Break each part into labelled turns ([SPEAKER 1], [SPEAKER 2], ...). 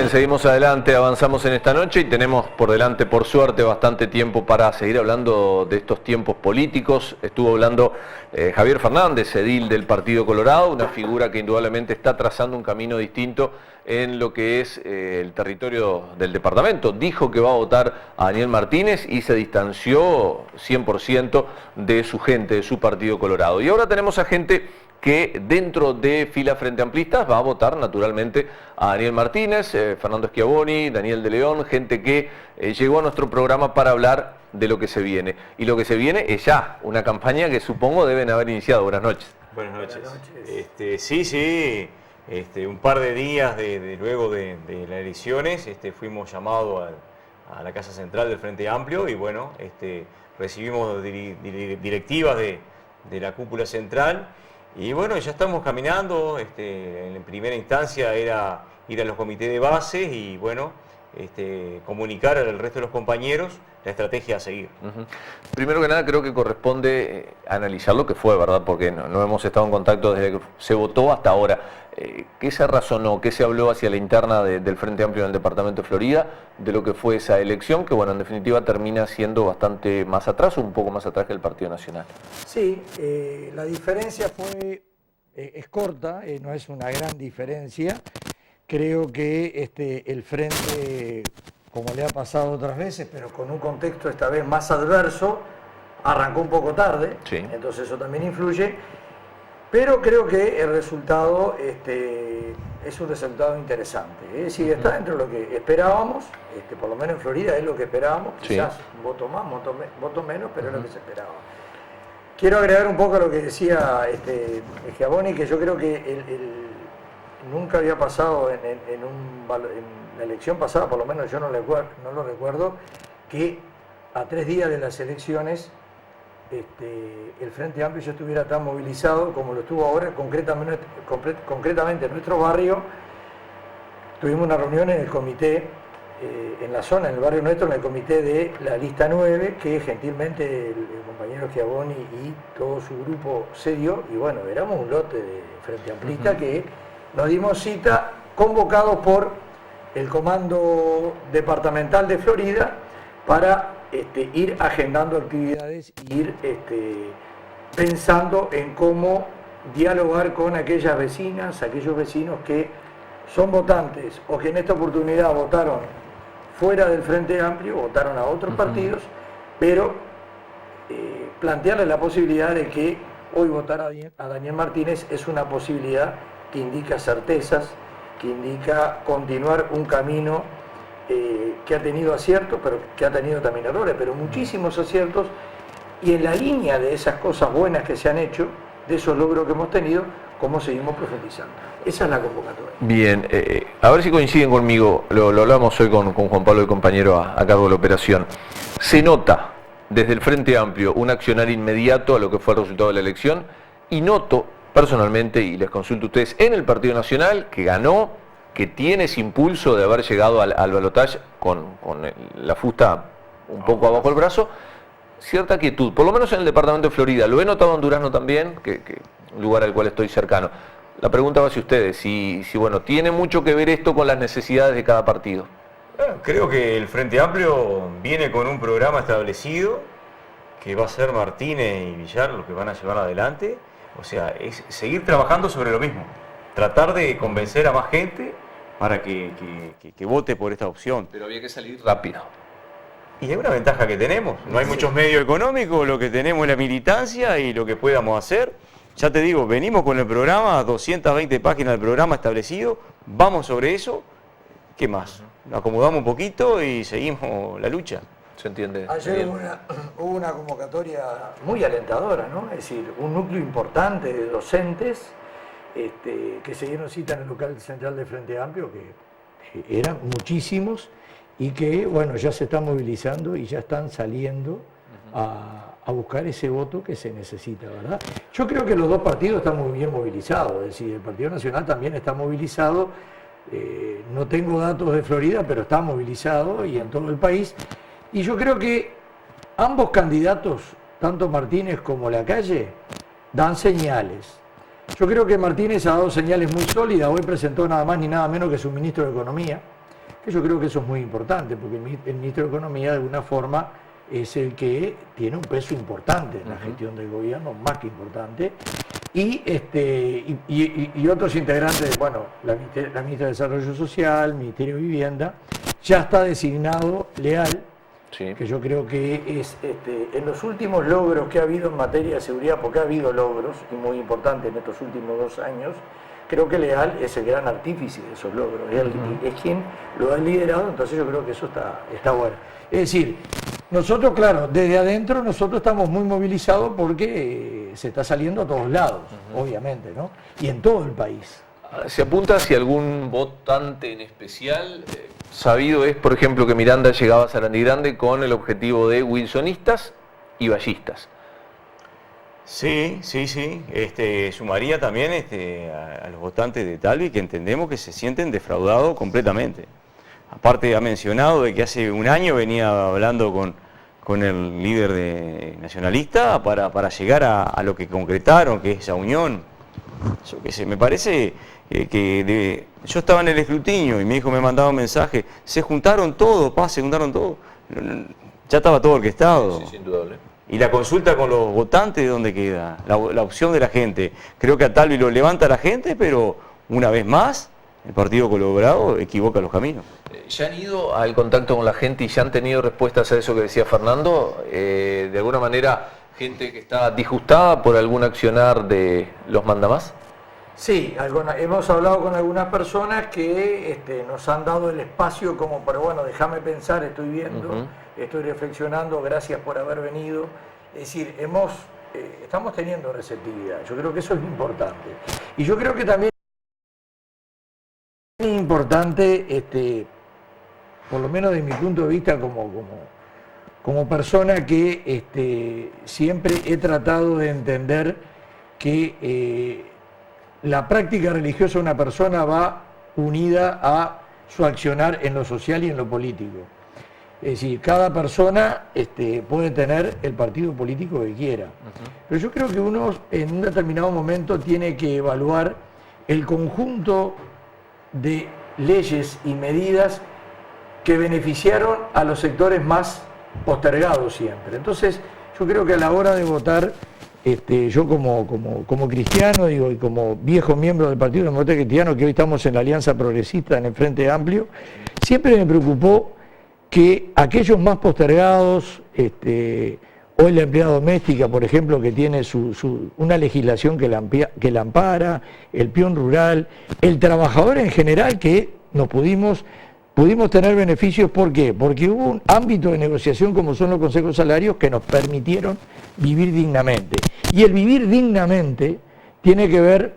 [SPEAKER 1] Bien, seguimos adelante, avanzamos en esta noche y tenemos por delante, por suerte, bastante tiempo para seguir hablando de estos tiempos políticos. Estuvo hablando Javier Fernández, edil del Partido Colorado, una figura que indudablemente está trazando un camino distinto en lo que es el territorio del departamento. Dijo que va a votar a Daniel Martínez y se distanció 100% de su gente, de su Partido Colorado. Y ahora tenemos a gente que dentro de fila Frente Amplistas va a votar naturalmente a Daniel Martínez, Fernando Schiavoni, Daniel de León, gente que llegó a nuestro programa para hablar de lo que se viene. Y lo que se viene es ya una campaña que supongo deben haber iniciado. Buenas noches.
[SPEAKER 2] Buenas noches. Sí, un par de días luego de las elecciones fuimos llamados a la Casa Central del Frente Amplio y bueno, recibimos directivas de la cúpula central. Y bueno, ya estamos caminando, en primera instancia era ir a los comités de base y bueno, comunicar al resto de los compañeros la estrategia a seguir.
[SPEAKER 1] Primero que nada creo que corresponde analizar lo que fue, ¿verdad? Porque no hemos estado en contacto desde que se votó hasta ahora. ¿Qué se razonó, qué se habló hacia la interna del Frente Amplio en el departamento de Florida de lo que fue esa elección, que bueno, en definitiva termina siendo bastante más atrás o un poco más atrás que el Partido Nacional?
[SPEAKER 3] Sí, la diferencia es corta, no es una gran diferencia. Creo que el Frente, como le ha pasado otras veces, pero con un contexto esta vez más adverso, arrancó un poco tarde, sí. Entonces eso también influye. Pero creo que el resultado es un resultado interesante. Es decir, está dentro de lo que esperábamos, por lo menos en Florida es lo que esperábamos, quizás un voto más, voto menos, pero es lo que se esperaba. Quiero agregar un poco a lo que decía Schiavoni, que yo creo que nunca había pasado en la elección pasada, por lo menos yo no lo recuerdo, que a 3 días de las elecciones el Frente Amplio ya estuviera tan movilizado como lo estuvo ahora, concretamente en nuestro barrio. Tuvimos una reunión en el comité, en la zona, en el barrio nuestro, en el comité de la lista 9, que gentilmente el compañero Schiavoni y todo su grupo se dio, y bueno, éramos un lote de Frente Amplista que nos dimos cita convocados por el Comando Departamental de Florida para ir agendando actividades y ir pensando en cómo dialogar con aquellas vecinas, aquellos vecinos que son votantes o que en esta oportunidad votaron fuera del Frente Amplio, votaron a otros partidos, pero plantearles la posibilidad de que hoy votar a Daniel Martínez es una posibilidad que indica certezas, que indica continuar un camino que ha tenido aciertos, pero que ha tenido también errores, pero muchísimos aciertos, y en la línea de esas cosas buenas que se han hecho, de esos logros que hemos tenido, cómo seguimos profundizando. Esa es la convocatoria.
[SPEAKER 1] Bien, a ver si coinciden conmigo, lo hablamos hoy con Juan Pablo, el compañero a cargo de la operación. Se nota desde el Frente Amplio un accionar inmediato a lo que fue el resultado de la elección, y noto personalmente, y les consulto a ustedes, en el Partido Nacional, que ganó, que tiene ese impulso de haber llegado al balotaje con la fusta un poco abajo del brazo, cierta quietud, por lo menos en el departamento de Florida. Lo he notado en Durazno también, que un lugar al cual estoy cercano. La pregunta va hacia ustedes, si bueno, ¿tiene mucho que ver esto con las necesidades de cada partido?
[SPEAKER 2] Creo que el Frente Amplio viene con un programa establecido, que va a ser Martínez y Villar los que van a llevar adelante. O sea, es seguir trabajando sobre lo mismo, tratar de convencer a más gente para que vote por esta opción.
[SPEAKER 1] Pero había que salir rápido.
[SPEAKER 2] Y es una ventaja que tenemos, no hay muchos medios económicos, lo que tenemos es la militancia y lo que podamos hacer. Ya te digo, venimos con el programa, 220 páginas del programa establecido, vamos sobre eso, ¿qué más? Nos acomodamos un poquito y seguimos la lucha.
[SPEAKER 1] ¿Se entiende?
[SPEAKER 3] Ayer hubo una convocatoria muy alentadora, ¿no? Es decir, un núcleo importante de docentes que se dieron cita en el local central del Frente Amplio, que eran muchísimos y que, bueno, ya se están movilizando y ya están saliendo a buscar ese voto que se necesita, ¿verdad? Yo creo que los dos partidos están muy bien movilizados, es decir, el Partido Nacional también está movilizado, no tengo datos de Florida, pero está movilizado y en todo el país, y yo creo que ambos candidatos, tanto Martínez como Lacalle, dan señales. Yo creo que Martínez ha dado señales muy sólidas. Hoy presentó nada más ni nada menos que su ministro de Economía. que yo creo que eso es muy importante, porque el ministro de Economía de alguna forma es el que tiene un peso importante en la gestión del gobierno, más que importante, y otros integrantes, bueno, la ministra de Desarrollo Social, el Ministerio de Vivienda, ya está designado Leal, sí, que yo creo que es, en los últimos logros que ha habido en materia de seguridad, porque ha habido logros, y muy importantes en estos últimos 2 años, creo que Leal es el gran artífice de esos logros, es quien lo ha liderado, entonces yo creo que eso está bueno. Es decir, nosotros, claro, desde adentro nosotros estamos muy movilizados porque se está saliendo a todos lados, obviamente, ¿no? Y en todo el país.
[SPEAKER 1] ¿Se apunta hacia algún votante en especial? Sabido es, por ejemplo, que Miranda llegaba a Sarandí Grande con el objetivo de wilsonistas y vallistas.
[SPEAKER 2] Sí. Sumaría también a los votantes de Talvi, que entendemos que se sienten defraudados completamente. Aparte ha mencionado de que hace un año venía hablando con el líder nacionalista para llegar a lo que concretaron, que es esa unión. Yo qué sé, me parece yo estaba en el escrutinio y mi hijo me mandaba un mensaje, se juntaron todos, se juntaron todos. Ya estaba todo orquestado.
[SPEAKER 1] Sí, sin duda.
[SPEAKER 2] Y la consulta con los votantes, ¿dónde queda? La opción de la gente. Creo que a Talvi lo levanta la gente, pero una vez más, el Partido Colorado equivoca los caminos.
[SPEAKER 1] ¿Ya han ido al contacto con la gente y ya han tenido respuestas a eso que decía Fernando? De alguna manera, gente que está disgustada por algún accionar de los mandamás.
[SPEAKER 3] Sí, hemos hablado con algunas personas que nos han dado el espacio como, pero bueno, déjame pensar, estoy viendo, estoy reflexionando, gracias por haber venido. Es decir, estamos teniendo receptividad, yo creo que eso es importante. Y yo creo que también es importante, por lo menos desde mi punto de vista como persona que siempre he tratado de entender que la práctica religiosa de una persona va unida a su accionar en lo social y en lo político. Es decir, cada persona puede tener el partido político que quiera. Pero yo creo que uno en un determinado momento tiene que evaluar el conjunto de leyes y medidas que beneficiaron a los sectores más postergados siempre. Entonces, yo creo que a la hora de votar, yo como cristiano, digo, y como viejo miembro del Partido Demócrata Cristiano, que hoy estamos en la Alianza Progresista, en el Frente Amplio, siempre me preocupó que aquellos más postergados, hoy la empleada doméstica, por ejemplo, que tiene una legislación que la ampara, el peón rural, el trabajador en general, que nos pudimos tener beneficios. ¿Por qué? Porque hubo un ámbito de negociación como son los consejos salarios que nos permitieron vivir dignamente. Y el vivir dignamente tiene que ver,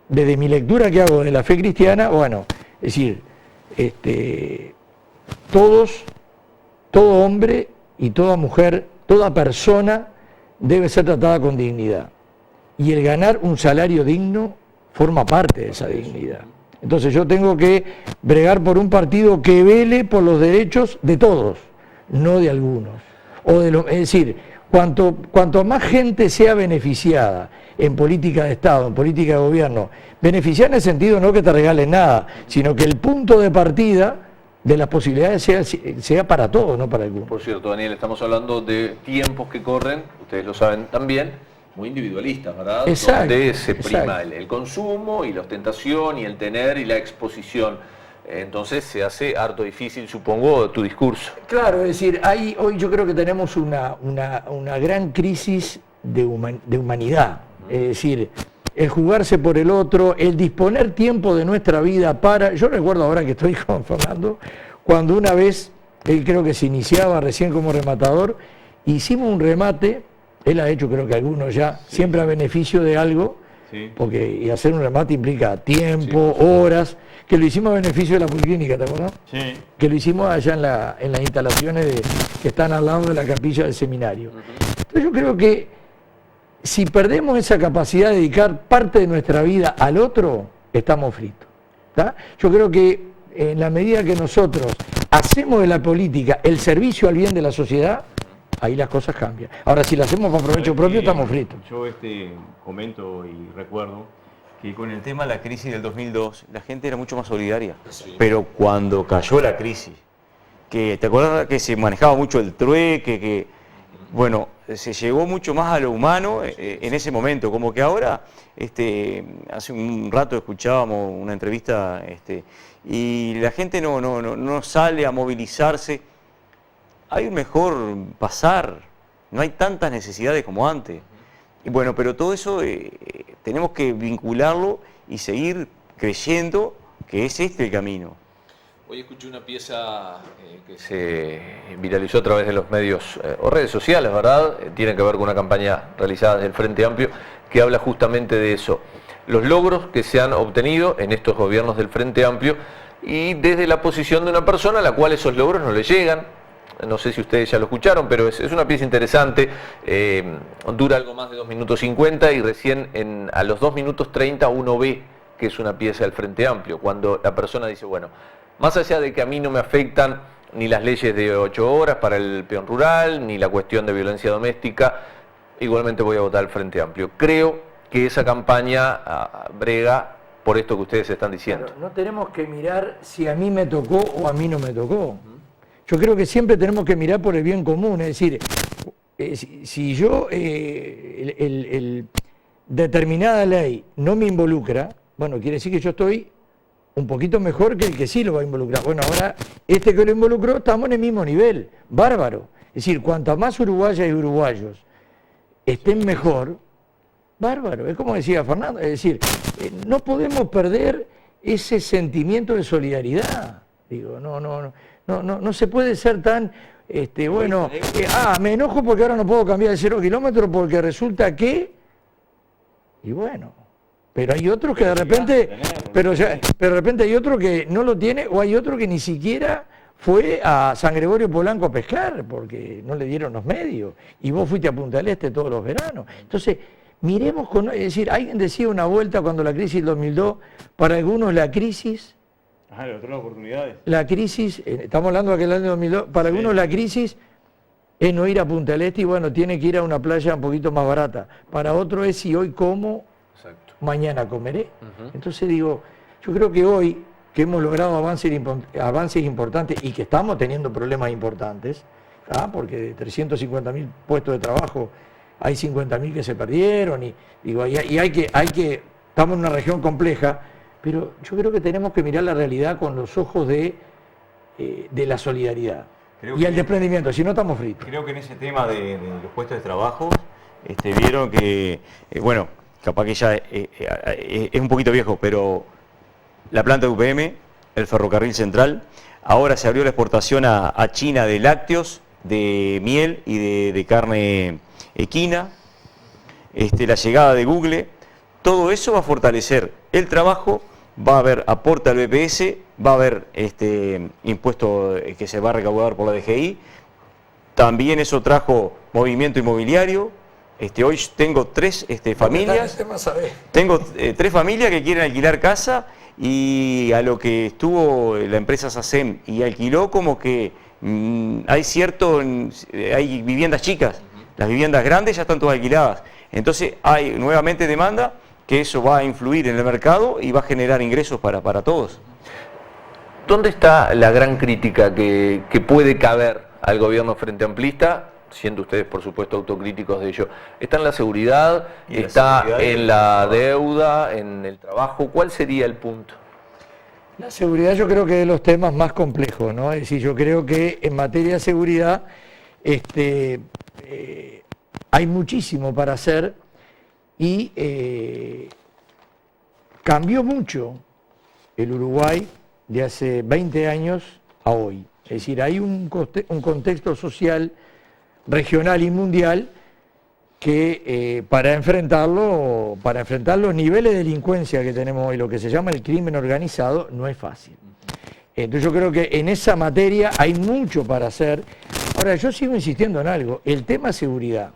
[SPEAKER 3] desde mi lectura que hago de la fe cristiana, bueno, es decir, todo hombre y toda mujer, toda persona debe ser tratada con dignidad. Y el ganar un salario digno forma parte de esa dignidad. Entonces yo tengo que bregar por un partido que vele por los derechos de todos, no de algunos. Es decir, cuanto más gente sea beneficiada en política de Estado, en política de gobierno, beneficiar en el sentido no que te regalen nada, sino que el punto de partida de las posibilidades sea para todos, no para algunos.
[SPEAKER 1] Por cierto, Daniel, estamos hablando de tiempos que corren, ustedes lo saben también, muy individualistas, ¿verdad?
[SPEAKER 3] Exacto,
[SPEAKER 1] donde se prima el consumo y la ostentación y el tener y la exposición. Entonces se hace harto difícil, supongo, tu discurso.
[SPEAKER 3] Claro, es decir, hoy yo creo que tenemos una gran crisis de humanidad. Es decir, el jugarse por el otro, el disponer tiempo de nuestra vida para... Yo recuerdo ahora que estoy con Fernando, cuando una vez, él creo que se iniciaba recién como rematador, hicimos un remate. Él ha hecho, creo que algunos ya, siempre a beneficio de algo, porque hacer un remate implica tiempo, horas, que lo hicimos a beneficio de la Policlínica, ¿te acuerdas?
[SPEAKER 2] Sí.
[SPEAKER 3] Que lo hicimos allá en las instalaciones que están al lado de la capilla del seminario. Entonces yo creo que si perdemos esa capacidad de dedicar parte de nuestra vida al otro, estamos fritos. ¿Tá? Yo creo que en la medida que nosotros hacemos de la política el servicio al bien de la sociedad, ahí las cosas cambian. Ahora, si lo hacemos para provecho propio, estamos fritos.
[SPEAKER 2] Yo comento y recuerdo que con el tema de la crisis del 2002, la gente era mucho más solidaria. Pero cuando cayó la crisis, que te acuerdas que se manejaba mucho el trueque, que bueno, se llegó mucho más a lo humano en ese momento, como que ahora, hace un rato escuchábamos una entrevista y la gente no sale a movilizarse. Hay un mejor pasar, no hay tantas necesidades como antes. Y bueno, pero todo eso tenemos que vincularlo y seguir creyendo que es este el camino.
[SPEAKER 1] Hoy escuché una pieza que se viralizó a través de los medios o redes sociales, ¿verdad? Tiene que ver con una campaña realizada desde el Frente Amplio que habla justamente de eso. Los logros que se han obtenido en estos gobiernos del Frente Amplio y desde la posición de una persona a la cual esos logros no le llegan. No sé si ustedes ya lo escucharon, pero es una pieza interesante, dura algo más de 2 minutos 50 y recién a los 2 minutos 30 uno ve que es una pieza del Frente Amplio, cuando la persona dice, bueno, más allá de que a mí no me afectan ni las leyes de 8 horas para el peón rural, ni la cuestión de violencia doméstica, igualmente voy a votar al Frente Amplio. Creo que esa campaña brega por esto que ustedes están diciendo.
[SPEAKER 3] Claro, no tenemos que mirar si a mí me tocó o a mí no me tocó. Yo creo que siempre tenemos que mirar por el bien común, es decir, si yo, determinada ley no me involucra, bueno, quiere decir que yo estoy un poquito mejor que el que sí lo va a involucrar. Bueno, ahora, que lo involucró, estamos en el mismo nivel, bárbaro. Es decir, cuanto más uruguayas y uruguayos estén mejor, bárbaro. Es como decía Fernando, es decir, no podemos perder ese sentimiento de solidaridad. Digo, no se puede ser tan, me enojo porque ahora no puedo cambiar de 0 kilómetros porque resulta que, y bueno, pero hay otros que de repente, pero de repente hay otro que no lo tiene o hay otro que ni siquiera fue a San Gregorio Polanco a pescar porque no le dieron los medios y vos fuiste a Punta del Este todos los veranos. Entonces, miremos es decir, alguien decía una vuelta cuando la crisis del 2002, para algunos la crisis...
[SPEAKER 2] otras oportunidades.
[SPEAKER 3] La crisis, estamos hablando de aquel año 2002, para algunos la crisis es no ir a Punta del Este y bueno, tiene que ir a una playa un poquito más barata. Para otro es si hoy como, mañana comeré. Entonces digo, yo creo que hoy que hemos logrado avances importantes y que estamos teniendo problemas importantes, porque de 350.000 puestos de trabajo hay 50.000 que se perdieron y estamos en una región compleja. Pero yo creo que tenemos que mirar la realidad con los ojos de la solidaridad y el desprendimiento, si no estamos fritos.
[SPEAKER 2] Creo que en ese tema de los puestos de trabajo, vieron que, capaz que ya es un poquito viejo, pero la planta de UPM, el ferrocarril central, ahora se abrió la exportación a China de lácteos, de miel y de carne equina, la llegada de Google, todo eso va a fortalecer el trabajo. Va a haber aporte al BPS, va a haber impuesto que se va a recaudar por la DGI. También eso trajo movimiento inmobiliario. Hoy tengo 3 familias. Tengo 3 familias que quieren alquilar casa y a lo que estuvo la empresa SACEM y alquiló como que hay viviendas chicas. Las viviendas grandes ya están todas alquiladas. Entonces hay nuevamente demanda, que eso va a influir en el mercado y va a generar ingresos para todos.
[SPEAKER 1] ¿Dónde está la gran crítica que puede caber al gobierno frente amplista, siendo ustedes por supuesto autocríticos de ello? ¿Está en la seguridad? ¿Está en la deuda? ¿En el trabajo? ¿Cuál sería el punto?
[SPEAKER 3] La seguridad yo creo que es de los temas más complejos, ¿no? Es decir, yo creo que en materia de seguridad hay muchísimo para hacer. Y cambió mucho el Uruguay de hace 20 años a hoy. Es decir, hay un contexto social, regional y mundial que para enfrentar los niveles de delincuencia que tenemos hoy, lo que se llama el crimen organizado, no es fácil. Entonces yo creo que en esa materia hay mucho para hacer. Ahora, yo sigo insistiendo en algo, el tema seguridad,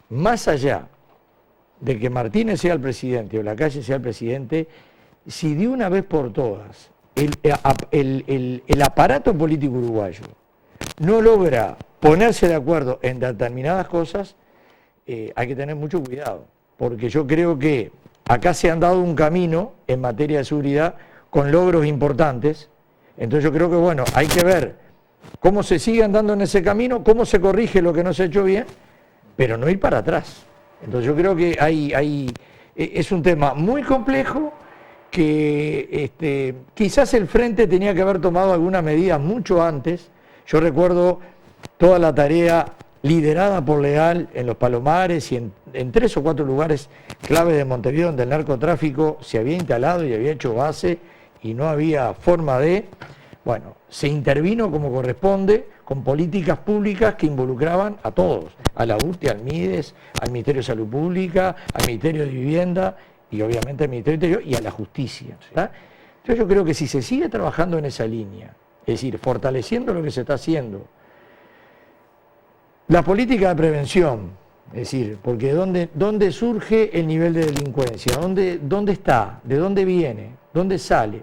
[SPEAKER 3] más allá de que Martínez sea el presidente o Lacalle sea el presidente, si de una vez por todas el aparato político uruguayo no logra ponerse de acuerdo en determinadas cosas, hay que tener mucho cuidado, porque yo creo que acá se han dado un camino en materia de seguridad con logros importantes. Entonces yo creo que, bueno, hay que ver cómo se sigue andando en ese camino, cómo se corrige lo que no se ha hecho bien, pero no ir para atrás. Entonces yo creo que es un tema muy complejo que quizás el Frente tenía que haber tomado algunas medidas mucho antes. Yo recuerdo toda la tarea liderada por Leal en Los Palomares y en 3 o 4 lugares clave de Montevideo donde el narcotráfico se había instalado y había hecho base y no había forma de... Bueno, se intervino como corresponde con políticas públicas que involucraban a todos, a la URTE, al MIDES, al Ministerio de Salud Pública, al Ministerio de Vivienda y obviamente al Ministerio de Interior y a la Justicia. ¿Está? Entonces yo creo que si se sigue trabajando en esa línea, es decir, fortaleciendo lo que se está haciendo, la política de prevención, es decir, porque ¿dónde surge el nivel de delincuencia? ¿Dónde está? ¿De dónde viene? ¿Dónde sale?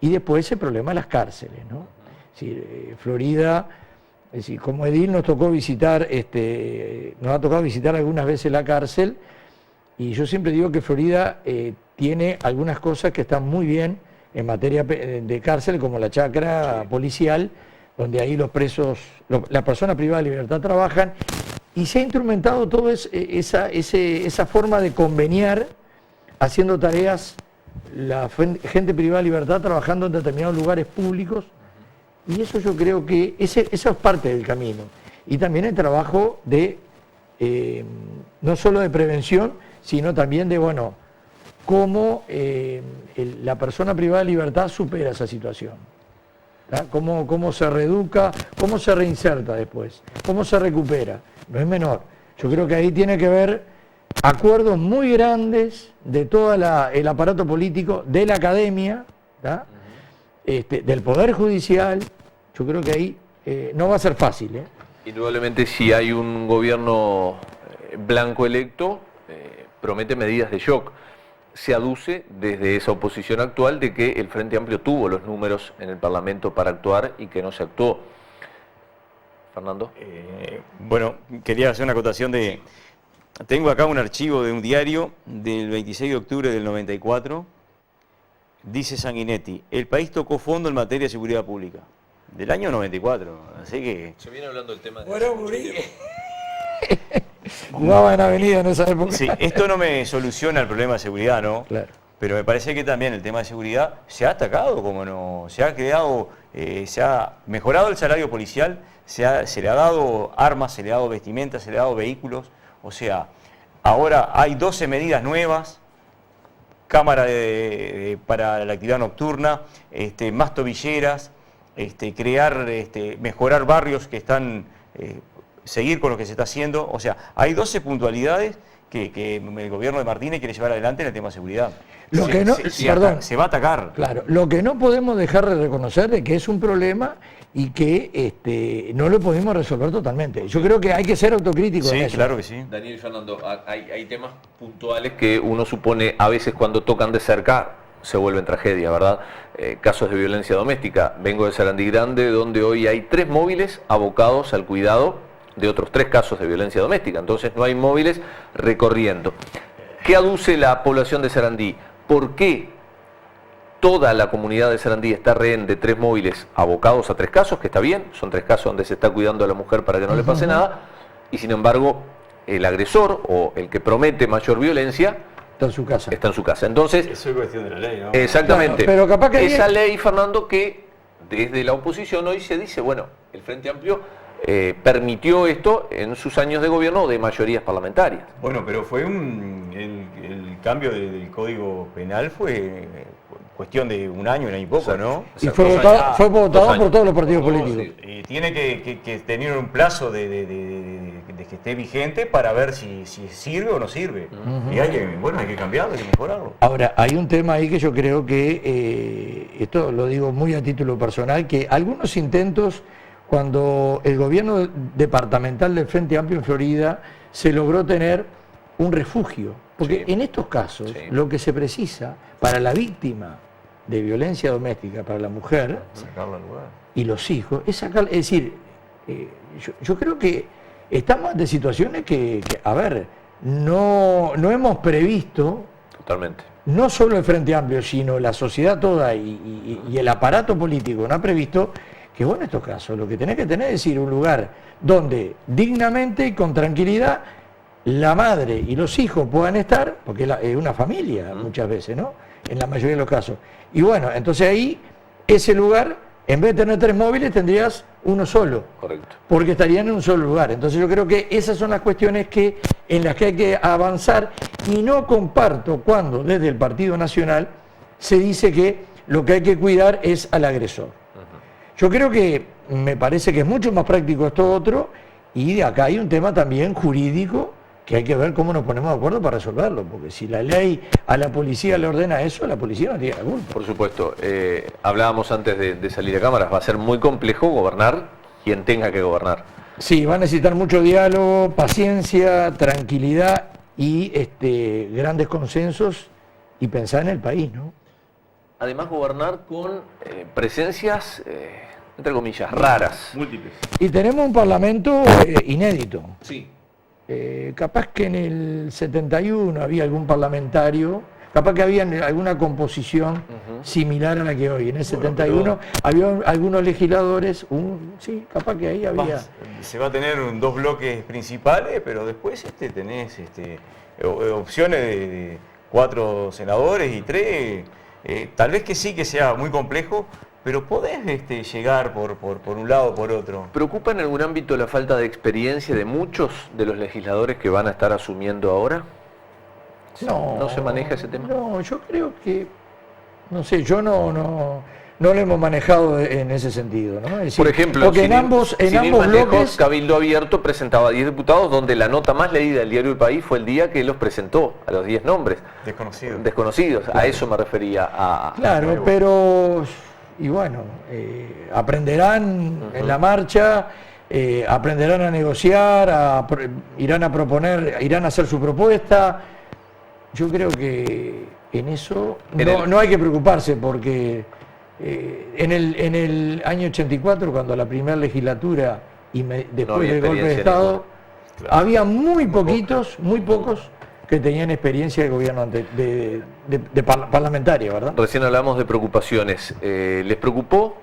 [SPEAKER 3] Y después el problema de las cárceles, ¿no? Es decir, Florida, es decir, como edil nos tocó visitar, nos ha tocado visitar algunas veces la cárcel, y yo siempre digo que Florida tiene algunas cosas que están muy bien en materia de cárcel, como la chacra policial, donde ahí los presos, las personas privadas de libertad trabajan, y se ha instrumentado toda esa forma de conveniar, haciendo tareas, la gente privada de libertad trabajando en determinados lugares públicos, y eso yo creo que eso es parte del camino. Y también el trabajo de, no solo de prevención, sino también de, bueno, cómo la persona privada de libertad supera esa situación. Cómo se reeduca, cómo se reinserta después, cómo se recupera. No es menor. Yo creo que ahí tiene que ver acuerdos muy grandes de todo el aparato político, de la academia, del Poder Judicial. Yo creo que ahí no va a ser fácil.
[SPEAKER 1] Indudablemente, si hay un gobierno blanco electo, promete medidas de shock. Se aduce desde esa oposición actual de que el Frente Amplio tuvo los números en el Parlamento para actuar y que no se actuó. Fernando.
[SPEAKER 2] Bueno, quería hacer una acotación de... Tengo acá un archivo de un diario del 26 de octubre del 94. Dice Sanguinetti, el país tocó fondo en materia de seguridad pública. Del año 94, así que...
[SPEAKER 1] Se viene hablando del tema de...
[SPEAKER 3] Bueno, jugaba en Avenida en esa época.
[SPEAKER 2] Sí, esto no me soluciona el problema de seguridad, ¿no?
[SPEAKER 3] Claro.
[SPEAKER 2] Pero me parece que también el tema de seguridad se ha atacado, como no, se ha creado, se ha mejorado el salario policial, se le ha dado armas, se le ha dado vestimenta, se le ha dado vehículos. O sea, ahora hay 12 medidas nuevas, cámara para la actividad nocturna, más tobilleras, mejorar barrios que están, seguir con lo que se está haciendo. O sea, hay 12 puntualidades que el gobierno de Martínez quiere llevar adelante en el tema de seguridad.
[SPEAKER 3] Lo que no,
[SPEAKER 2] se va a atacar.
[SPEAKER 3] Claro, lo que no podemos dejar de reconocer es que es un problema y que no lo podemos resolver totalmente. Yo creo que hay que ser autocríticos en eso.
[SPEAKER 2] Sí, claro que sí.
[SPEAKER 1] Daniel y Fernando, hay temas puntuales que uno supone a veces cuando tocan de cerca se vuelven tragedia, ¿verdad? Casos de violencia doméstica. Vengo de Sarandí Grande, donde hoy hay 3 móviles abocados al cuidado de otros 3 casos de violencia doméstica. Entonces no hay móviles recorriendo. ¿Qué aduce la población de Sarandí? ¿Por qué toda la comunidad de Sarandí está rehén de 3 móviles abocados a 3 casos? Que está bien, son 3 casos donde se está cuidando a la mujer para que no le pase nada, y sin embargo el agresor o el que promete mayor violencia
[SPEAKER 3] está en su casa.
[SPEAKER 1] Está en su casa. Entonces,
[SPEAKER 2] eso es cuestión de la ley, ¿no?
[SPEAKER 1] Exactamente.
[SPEAKER 3] Claro, pero capaz que
[SPEAKER 1] esa ley, Fernando, que desde la oposición hoy se dice, bueno, el Frente Amplio permitió esto en sus años de gobierno de mayorías parlamentarias.
[SPEAKER 2] Bueno, pero fue el cambio del Código Penal fue cuestión de un año y poco, ¿no?
[SPEAKER 3] Y fue votado por todos los partidos políticos.
[SPEAKER 2] Tiene que tener un plazo de que esté vigente para ver si sirve o no sirve. Y hay que cambiarlo, hay que mejorarlo.
[SPEAKER 3] Ahora, hay un tema ahí que yo creo que, esto lo digo muy a título personal, que algunos intentos, cuando el gobierno departamental del Frente Amplio en Florida se logró tener un refugio, porque en estos casos lo que se precisa para la víctima de violencia doméstica, para la mujer
[SPEAKER 2] sacarla al lugar
[SPEAKER 3] y los hijos, es sacar, es decir, yo creo que estamos ante situaciones que a ver, no hemos previsto
[SPEAKER 1] Totalmente.
[SPEAKER 3] No solo el Frente Amplio, sino la sociedad toda y el aparato político no ha previsto que vos en estos casos lo que tenés que tener es decir, un lugar donde dignamente y con tranquilidad la madre y los hijos puedan estar, porque es una familia muchas veces, ¿no? En la mayoría de los casos. Y bueno, entonces ahí, ese lugar, en vez de tener 3 móviles, tendrías uno solo.
[SPEAKER 1] Correcto.
[SPEAKER 3] Porque estarían en un solo lugar. Entonces yo creo que esas son las cuestiones en las que hay que avanzar, y no comparto cuando desde el Partido Nacional se dice que lo que hay que cuidar es al agresor. Yo creo que me parece que es mucho más práctico esto otro, y de acá hay un tema también jurídico que hay que ver cómo nos ponemos de acuerdo para resolverlo, porque si la ley a la policía le ordena eso, la policía no tiene la culpa.
[SPEAKER 1] Por supuesto. Hablábamos antes de salir a cámaras, va a ser muy complejo gobernar quien tenga que gobernar.
[SPEAKER 3] Sí, va a necesitar mucho diálogo, paciencia, tranquilidad y grandes consensos y pensar en el país, ¿no?
[SPEAKER 1] Además, gobernar con presencias, entre comillas, raras.
[SPEAKER 2] Múltiples.
[SPEAKER 3] Y tenemos un parlamento inédito.
[SPEAKER 1] Sí.
[SPEAKER 3] Capaz que en el 71 había algún parlamentario, capaz que había alguna composición similar a la que hoy. En el 71 había algunos legisladores, sí, capaz que ahí había.
[SPEAKER 2] Se va a tener 2 bloques principales, pero después tenés opciones de 4 senadores y 3. Tal vez que sí que sea muy complejo, pero podés llegar por un lado o por otro.
[SPEAKER 1] ¿Preocupa en algún ámbito la falta de experiencia de muchos de los legisladores que van a estar asumiendo ahora? ¿No se maneja ese tema?
[SPEAKER 3] No, yo creo que, no sé, yo no lo hemos manejado en ese sentido, ¿no? Es decir,
[SPEAKER 1] por ejemplo,
[SPEAKER 3] porque en ambos
[SPEAKER 1] bloques,
[SPEAKER 3] bloques,
[SPEAKER 1] Cabildo Abierto presentaba 10 diputados, donde la nota más leída del diario El País fue el día que los presentó, a los 10 nombres. Desconocidos, a eso me refería.
[SPEAKER 3] Claro, pero, y bueno, aprenderán en la marcha, aprenderán a negociar, irán a proponer, irán a hacer su propuesta. Yo creo que en eso no hay que preocuparse, porque en el año 84, cuando la primera legislatura y después del golpe de Estado, había muy pocos que tenían experiencia de gobierno de parlamentaria, ¿verdad?
[SPEAKER 1] Recién hablamos de preocupaciones. ¿Les preocupó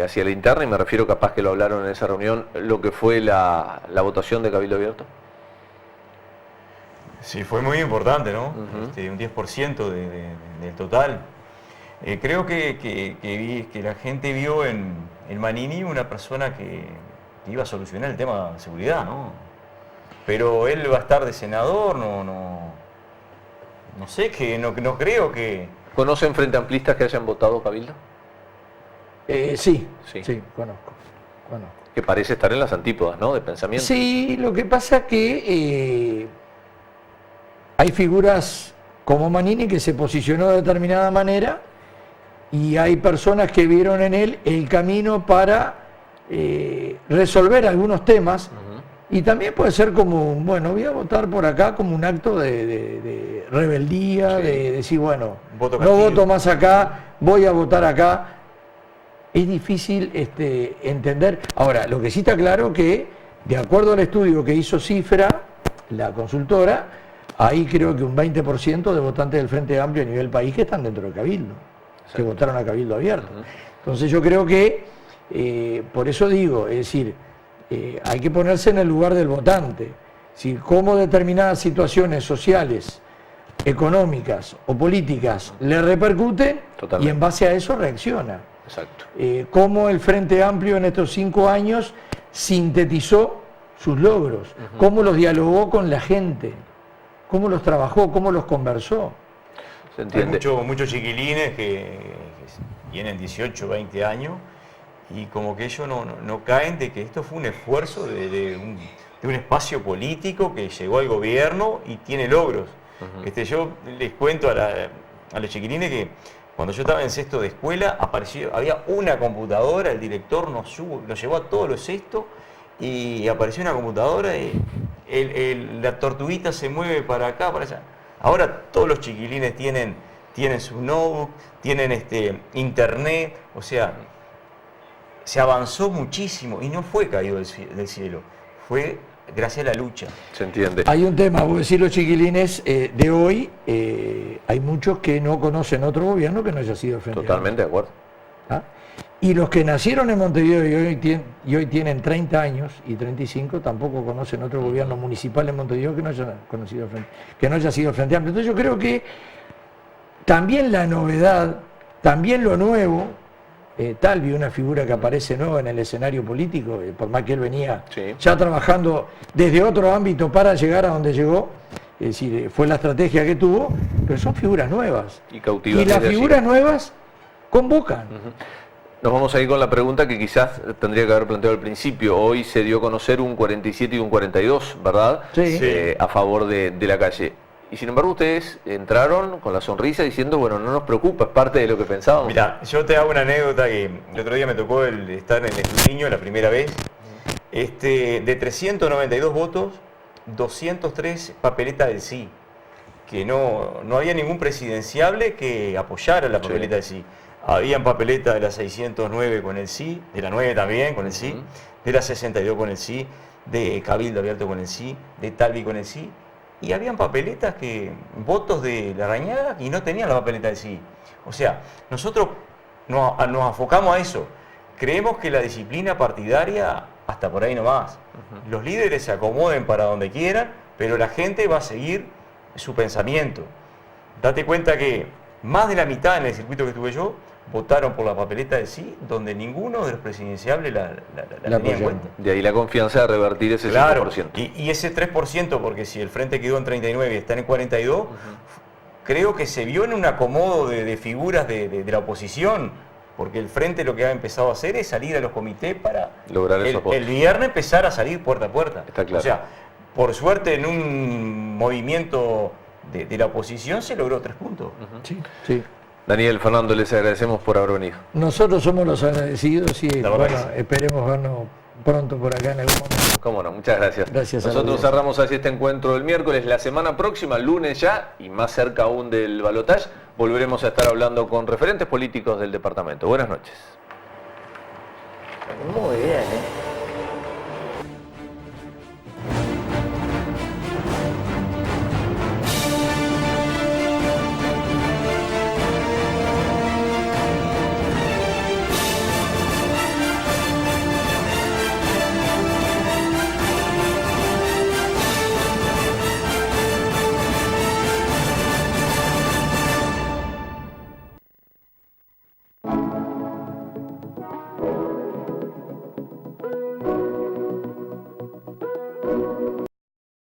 [SPEAKER 1] hacia la interna, y me refiero capaz que lo hablaron en esa reunión, lo que fue la votación de Cabildo Abierto?
[SPEAKER 2] Sí, fue muy importante, ¿no? Un 10% del total. Creo que la gente vio en Manini una persona que iba a solucionar el tema de seguridad, ¿no? Pero él va a estar de senador, no sé, no creo que...
[SPEAKER 1] ¿Conocen frente amplistas que hayan votado Cabildo?
[SPEAKER 3] Sí, conozco.
[SPEAKER 1] Que parece estar en las antípodas, ¿no?, de pensamiento.
[SPEAKER 3] Sí, lo que pasa es que hay figuras como Manini que se posicionó de determinada manera, y hay personas que vieron en él el camino para resolver algunos temas, y también puede ser como, bueno, voy a votar por acá como un acto de rebeldía, de decir, bueno, no voto más acá, voy a votar acá. Es difícil entender. Ahora, lo que sí está claro que, de acuerdo al estudio que hizo Cifra, la consultora, hay creo que un 20% de votantes del Frente Amplio a nivel país que están dentro del Cabildo, que votaron a Cabildo Abierto. Entonces yo creo que, por eso digo, es decir, hay que ponerse en el lugar del votante. Es decir, cómo determinadas situaciones sociales, económicas o políticas le repercuten, y en base a eso reacciona.
[SPEAKER 1] Exacto.
[SPEAKER 3] Cómo el Frente Amplio en estos 5 años sintetizó sus logros, cómo los dialogó con la gente, cómo los trabajó, cómo los conversó.
[SPEAKER 1] ¿Se entiende?
[SPEAKER 2] Hay muchos chiquilines que tienen 18, 20 años, y como que ellos no caen de que esto fue un esfuerzo de un espacio político que llegó al gobierno y tiene logros. Yo les cuento a los chiquilines que cuando yo estaba en sexto de escuela había una computadora, el director nos llevó a todos los sextos, y apareció una computadora y la tortuguita se mueve para acá, para allá. Ahora todos los chiquilines tienen su notebook, tienen internet, o sea, se avanzó muchísimo y no fue caído del cielo, fue gracias a la lucha.
[SPEAKER 1] Se entiende.
[SPEAKER 3] Hay un tema, vos decís los chiquilines de hoy, hay muchos que no conocen otro gobierno que no haya sido el Frente
[SPEAKER 1] Totalmente de acuerdo.
[SPEAKER 3] ¿Ah? Y los que nacieron en Montevideo y hoy tienen 30 años y 35 tampoco conocen otro gobierno municipal en Montevideo que no haya conocido que no haya sido el Frente Amplio. Entonces yo creo que también la novedad, también lo nuevo, Talvi, una figura que aparece nueva en el escenario político, por más que él venía ya trabajando desde otro ámbito para llegar a donde llegó, es decir, fue la estrategia que tuvo, pero son figuras nuevas.
[SPEAKER 1] Y
[SPEAKER 3] las figuras nuevas convocan.
[SPEAKER 1] Nos vamos a ir con la pregunta que quizás tendría que haber planteado al principio. Hoy se dio a conocer un 47 y un 42, ¿verdad?
[SPEAKER 3] Sí.
[SPEAKER 1] A favor de la calle. Y sin embargo ustedes entraron con la sonrisa diciendo, bueno, no nos preocupa, es parte de lo que pensábamos.
[SPEAKER 2] Mira, yo te hago una anécdota que el otro día me tocó estar en el escrutinio la primera vez. De 392 votos, 203 papeletas del sí. Que no había ningún presidenciable que apoyara la papeleta del sí. Habían papeletas de la 609 con el sí, de la 9 también con el sí, de la 62 con el sí, de Cabildo Abierto con el sí, de Talvi con el sí. Y habían papeletas votos de la Rañaga y no tenían la papeleta del sí. O sea, nosotros nos enfocamos a eso. Creemos que la disciplina partidaria, hasta por ahí nomás. Los líderes se acomoden para donde quieran, pero la gente va a seguir su pensamiento. Date cuenta que más de la mitad en el circuito que estuve yo votaron por la papeleta del sí, donde ninguno de los presidenciables la tenía en cuenta.
[SPEAKER 1] De ahí la confianza de revertir ese 5%.
[SPEAKER 2] Y ese 3%, porque si el Frente quedó en 39 y está en 42, creo que se vio en un acomodo de figuras de la oposición, porque el Frente lo que ha empezado a hacer es salir a los comités para
[SPEAKER 1] lograr el
[SPEAKER 2] viernes empezar a salir puerta a puerta.
[SPEAKER 1] Está claro.
[SPEAKER 2] O sea, por suerte en un movimiento de la oposición se logró 3 puntos.
[SPEAKER 3] Sí.
[SPEAKER 1] Daniel, Fernando, les agradecemos por haber venido.
[SPEAKER 3] Nosotros somos los agradecidos y bueno, esperemos vernos pronto por acá en algún momento.
[SPEAKER 1] Cómo no, muchas gracias.
[SPEAKER 3] Gracias.
[SPEAKER 1] Nosotros cerramos así este encuentro del miércoles. La semana próxima, lunes ya, y más cerca aún del balotaje, volveremos a estar hablando con referentes políticos del departamento. Buenas noches.
[SPEAKER 3] Muy bien,